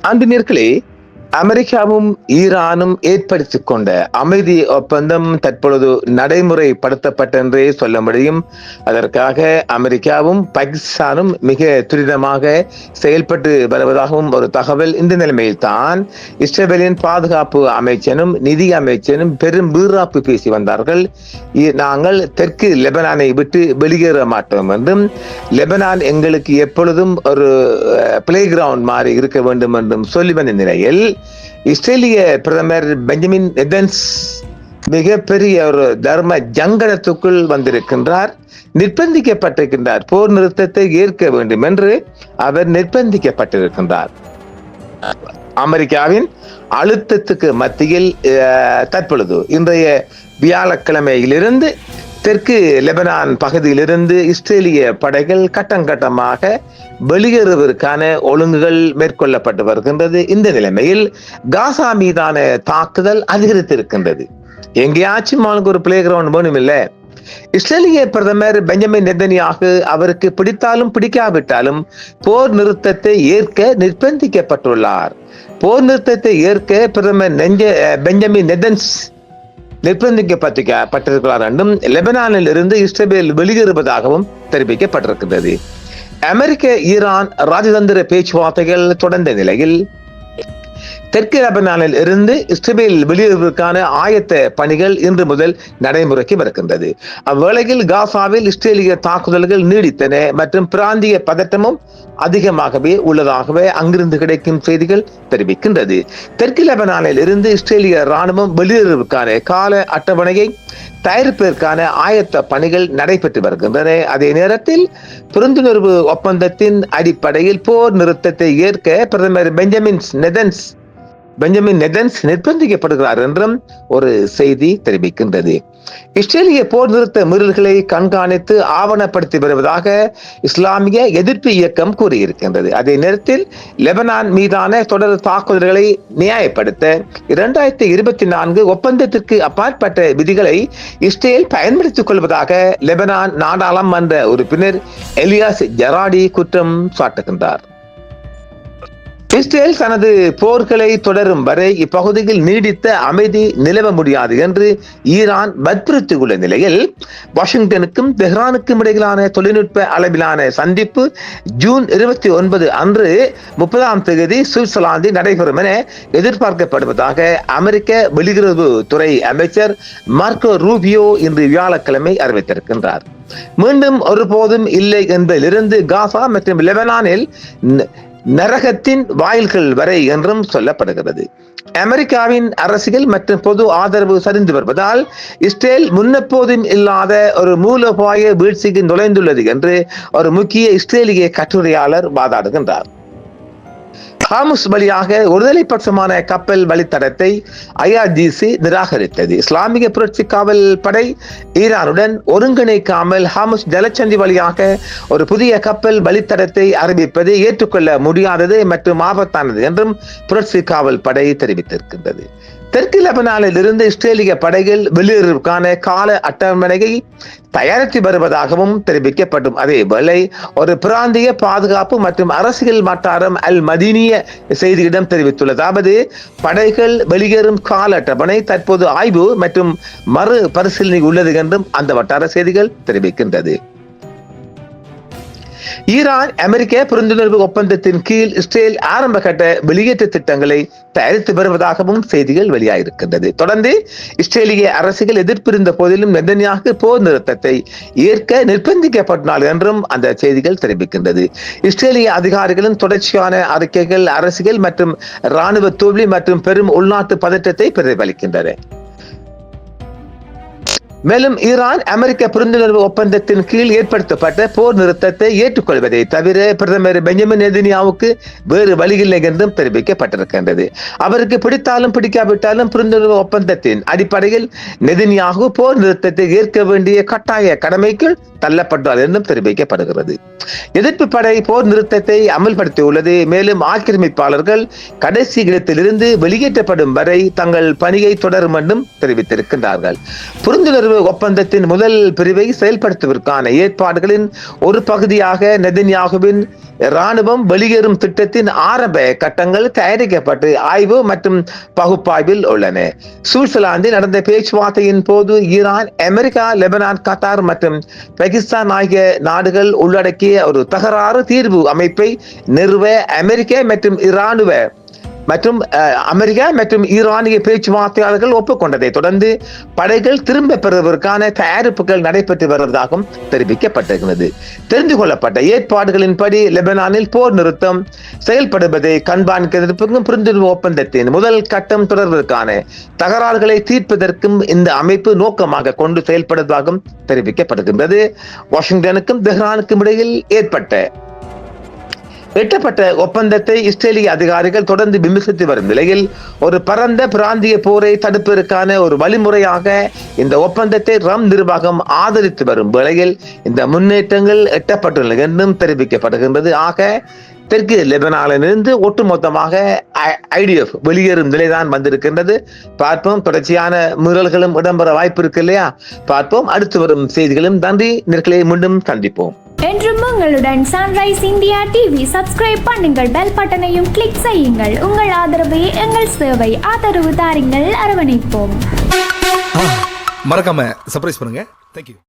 அன்பினர்களே, அமெரிக்காவும் ஈரானும் ஏற்படுத்திக் கொண்ட அமைதி ஒப்பந்தம் தற்பொழுது நடைமுறைப்படுத்தப்பட்டென்றே சொல்ல முடியும். அதற்காக அமெரிக்காவும் பாகிஸ்தானும் மிக துரிதமாக செயல்பட்டு வருவதாகவும் ஒரு தகவல். இந்த நிலைமையில் தான் இஸ்ரேலின் பாதுகாப்பு அமைச்சனும் நிதி அமைச்சனும் பெரும் வீராப்பு பேசி வந்தார்கள். நாங்கள் தெற்கு லெபனானை விட்டு வெளியேற மாட்டோம் என்றும், லெபனான் எங்களுக்கு எப்பொழுதும் ஒரு பிளே கிரவுண்ட் மாறி இருக்க வேண்டும் என்றும் சொல்லி வந்த நிலையில் இஸ்ரேலிய பிரதமர் பெஞ்சமின் நெதன்ஸ் மிகப்பெரிய ஒரு தர்ம ஜங்கடத்துக்குள் வந்திருக்கின்றார். நிர்பந்திக்கப்பட்டிருக்கின்றார். போர் நிறுத்தத்தை ஏற்க வேண்டும் என்று அவர் நிர்பந்திக்கப்பட்டிருக்கின்றார். அமெரிக்காவின் அழுத்தத்துக்கு மத்தியில் தற்பொழுது இன்றைய வியாழக்கிழமையிலிருந்து தெற்கு லெபனான் பகுதியிலிருந்து இஸ்ரேலிய படைகள் கட்டமாக வெளியேறுவதற்கான ஒழுங்குகள் மேற்கொள்ளப்பட்டு வருகின்றது. இந்த நிலைமையில் காசா மீதான தாக்குதல் அதிகரித்திருக்கின்றது. எங்கேயாச்சும் அவனுக்கு ஒரு பிளே கிரவுண்ட் வேணும் இல்ல. இஸ்ரேலிய பிரதமர் பெஞ்சமின் நெதன்யாகு அவருக்கு பிடித்தாலும் பிடிக்காவிட்டாலும் போர் நிறுத்தத்தை ஏற்க நிர்பந்திக்கப்பட்டுள்ளார். போர் நிறுத்தத்தை ஏற்க பிரதமர் பெஞ்சமின் நெதன்ஸ் நிர்பந்திக்கப்பட்டிருக்கிறார் என்றும் லெபனானில் இருந்து இஸ்ரேல் வெளியேறுவதாகவும் தெரிவிக்கப்பட்டிருக்கிறது. அமெரிக்க ஈரான் ராஜதந்திர பேச்சுவார்த்தைகள் தொடர்ந்த நிலையில் தெற்கு லெபனானில் இருந்து இஸ்ரேல் வெளியேறுவதற்கான ஆயத்த பணிகள் இன்று முதல் நடைமுறைக்கு வருகின்றது. அவ்வேளையில் காசாவில் இஸ்ரேலிய தாக்குதல்கள் நீடித்தன மற்றும் பிராந்திய பதட்டமும் அதிகமாகவே உள்ளதாகவே அங்கிருந்து கிடைக்கும் செய்திகள் தெரிவிக்கின்றது. தெற்கு லெபனானில் இருந்து இஸ்ரேலிய ராணுவம் வெளியேறுவதற்கான கால அட்டவணையை தயாரிப்பதற்கான ஆயத்த பணிகள் நடைபெற்று வருகின்றன. அதே நேரத்தில் புரிந்துணர்வு ஒப்பந்தத்தின் அடிப்படையில் போர் நிறுத்தத்தை ஏற்க பிரதமர் பெஞ்சமின் நெதன்ஸ் நிர்பந்திக்கப்படுகிறார் என்றும் ஒரு செய்தி தெரிவிக்கின்றது. இஸ்ரேலிய போர் நிறுத்த மீறல்களை கண்காணித்து ஆவணப்படுத்தி வருவதாக இஸ்லாமிய எதிர்ப்பு இயக்கம் கூறியிருக்கின்றது. அதே நேரத்தில் லெபனான் மீதான தொடர் தாக்குதல்களை நியாயப்படுத்த 2024 ஒப்பந்தத்திற்கு அப்பாற்பட்ட விதிகளை இஸ்ரேல் பயன்படுத்திக் கொள்வதாக லெபனான் நாடாளுமன்ற உறுப்பினர் எலியாஸ் ஜராடி குற்றம் சாட்டுகின்றார். இஸ்ரேல் தனது போர்களை தொடரும் வரை இப்பகுதியில் நீடித்த அமைதி நிலவ முடியாது என்று ஈரான் வற்புறுத்தியுள்ள நிலையில் வாஷிங்டனுக்கும் தெஹ்ரானுக்கும் இடையிலான தொழில்நுட்ப அளவிலான சந்திப்பு ஜூன் 29 அன்று 30ஆம் தேதி சுவிட்சர்லாந்தில் நடைபெறும் என எதிர்பார்க்கப்படுவதாக அமெரிக்க வெளியுறவு துறை அமைச்சர் மார்க்கோ ரூபியோ இன்று வியாழக்கிழமை அறிவித்திருக்கின்றார். மீண்டும் ஒருபோதும் இல்லை என்பதிலிருந்து காசா மற்றும் லெபனானில் நரகத்தின் வாயில்கள் வரை என்றும் சொல்லப்படுகிறது. அமெரிக்காவின் அரசியல் மற்றும் பொது ஆதரவு சரிந்து வருவதால் இஸ்ரேல் முன்னெப்போதும் இல்லாத ஒரு மூலோபாய வீழ்ச்சிக்கு நுழைந்துள்ளது என்று ஒரு முக்கிய இஸ்ரேலிய கட்டுரையாளர் வாதாடுகின்றார். ஹாமுஸ் வழியாக ஒருதலை பட்சமான கப்பல் வழித்தடத்தை IRGC நிராகரித்தது. இஸ்லாமிய புரட்சி காவல் படை ஈரானுடன் ஒருங்கிணைக்காமல் ஹாமுஸ் ஜலச்சந்தி வழியாக ஒரு புதிய கப்பல் வழித்தடத்தை அறிவிப்பது ஏற்றுக்கொள்ள முடியாதது மற்றும் ஆபத்தானது என்றும் புரட்சி காவல் படை தெரிவித்திருக்கின்றது. தெற்கு லெபனானில் இருந்து இஸ்ரேலிய படைகள் வெளியேறுவதற்கான கால அட்டவணையை தயாரித்து வருவதாகவும் தெரிவிக்கப்படும். அதேவேளை ஒரு பிராந்திய பாதுகாப்பு மற்றும் அரசியல் வட்டாரம் அல் மதீனிய செய்தியிடம் தெரிவித்துள்ளதாவது படைகள் வெளியேறும் கால அட்டவணை தற்போது ஆய்வு மற்றும் மறு பரிசீலனை உள்ளது என்றும் அந்த வட்டார செய்திகள் தெரிவிக்கின்றது. ஈரான் அமெரிக்க புரிந்துணர்வு ஒப்பந்தத்தின் கீழ் இஸ்ரேல் ஆரம்ப கட்ட வெளியேற்ற திட்டங்களை தயாரித்து வருவதாகவும் செய்திகள் வெளியாகிருக்கின்றது. தொடர்ந்து இஸ்ரேலிய அரசியல் எதிர்ப்பிருந்த போதிலும் நெதன்யாகு போர் நிறுத்தத்தை ஏற்க நிர்பந்திக்கப்பட்டார் என்றும் அந்த செய்திகள் தெரிவிக்கின்றது. இஸ்ரேலிய அதிகாரிகளின் தொடர்ச்சியான அறிக்கைகள் அரசியல் மற்றும் இராணுவ தோல்வி மற்றும் பெரும் உள்நாட்டு பதற்றத்தை பிரதிபலிக்கின்றன. மேலும் ஈரான் அமெரிக்க புரிந்துணர்வு ஒப்பந்தத்தின் கீழ் ஏற்படுத்தப்பட்ட போர் நிறுத்தத்தை ஏற்றுக்கொள்வதை தவிர பிரதமர் பெஞ்சமின் நெதன்யாவுக்கு வேறு வழியில்லை என்றும் தெரிவிக்கப்பட்டிருக்கின்றது. அவருக்கு பிடித்தாலும் பிடிக்காவிட்டாலும் புரிந்துணர்வு ஒப்பந்தத்தின் அடிப்படையில் நெதன்யாகு போர் நிறுத்தத்தை ஏற்க வேண்டிய கட்டாய கடமைக்குள் தள்ளப்பட்டார் என்றும் தெரிவிக்கப்படுகிறது. எதிர்ப்பு படை போர் நிறுத்தத்தை அமல்படுத்தியுள்ளது. மேலும் ஆக்கிரமிப்பாளர்கள் கடைசி இடத்திலிருந்து வெளியேற்றப்படும் வரை தங்கள் பணியை தொடரும் என்றும் தெரிவித்திருக்கின்றார்கள். புரிந்துணர்வு ஒப்பந்தத்தின் முதல் பிரிவை செயல்படுத்துவதற்கான ஏற்பாடுகளின் ஒரு பகுதியாக நெதன்யாகுவின் இராணுவம் வெளியேறும் திட்டத்தின் ஆரம்ப கட்டங்கள் தயாரிக்கப்பட்டு ஆய்வு மற்றும் பகுப்பாய்வில் உள்ளன. சுவிட்சர்லாந்தில் நடந்த பேச்சுவார்த்தையின் போது ஈரான், அமெரிக்கா, லெபனான், கத்தார் மற்றும் பாகிஸ்தான் ஆகிய நாடுகள் உள்ளடக்கிய ஒரு தகராறு தீர்வு அமைப்பை நிறுவ அமெரிக்கா மற்றும் ஈரானிய பேச்சுவார்த்தையாளர்கள் ஒப்புக்கொண்டதை தொடர்ந்து படைகள் திரும்ப பெறுவதற்கான தயாரிப்புகள் நடைபெற்று வருவதாகவும் தெரிவிக்கப்பட்டிருக்கிறது. தெரிந்து கொள்ளப்பட்ட ஏற்பாடுகளின்படி லெபனானில் போர் நிறுத்தம் செயல்படுவதை கண்காணிப்பதற்கும் புரிந்துணர்வு ஒப்பந்தத்தின் முதல் கட்டம் தொடர்வதற்கான தகராறுகளை தீர்ப்பதற்கும் இந்த அமைப்பு நோக்கமாக கொண்டு செயல்படுவதாகவும் தெரிவிக்கப்படுகின்றது. வாஷிங்டனுக்கும் தெஹ்ரானுக்கும் இடையில் எட்டப்பட்ட ஒப்பந்தத்தை இஸ்ரேலிய அதிகாரிகள் தொடர்ந்து விமர்சித்து வரும் நிலையில் ஒரு பரந்த பிராந்திய போரை தடுப்பதற்கான ஒரு வழிமுறையாக இந்த ஒப்பந்தத்தை ட்ரம்ப் நிர்வாகம் ஆதரித்து வரும் வேளையில் இந்த முன்னேற்றங்கள் எட்டப்பட்டுள்ளன என்றும் தெரிவிக்கப்படுகின்றது. ஆக தெற்கு லெபனானிலிருந்து ஒட்டுமொத்தமாக IDF வெளியேறும் நிலைதான் வந்திருக்கின்றது. பார்ப்போம், தொடர்ச்சியான மீறல்களும் இடம்பெற வாய்ப்பு இருக்கு இல்லையா? பார்ப்போம், அடுத்து வரும் செய்திகளும். நன்றி நேயர்களே, மீண்டும் சந்திப்போம். என்றும் உங்களுடன் சன்ரைஸ் இந்தியா டிவி சப்ஸ்கிரைப் பண்ணுங்கள், பெல் பட்டனையும் கிளிக் செய்யுங்கள். உங்கள் ஆதரவே எங்கள் சேவை. ஆதரவு தாருங்கள், அரவணைப்போம். மறக்காம சர்ப்ரைஸ் பண்ணுங்க. தேங்க்யூ.